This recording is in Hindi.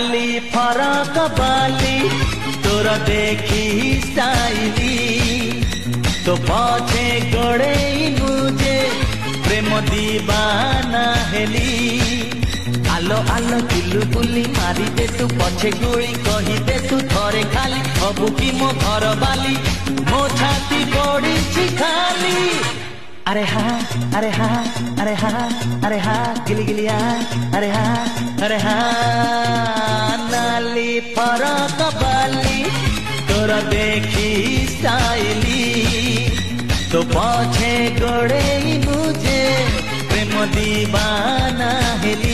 लाली फरक बाली तोर देखी स्टाइली तो पछे गोड़े मुझे प्रेम दीवाना हेली आलो आलो किलु बुली मारी दे तू पछे गुली कही दे तू थरे खाली हबु की मो घर बाली मो छाती पड़ी खाली अरे हा अरे हा अरे हा अरे हा गिली गिलिया अरे हा नाली फरक बाली तोर देखी स्टाइली तो पछे गोड़े मुझे प्रेम दीवाना हेली।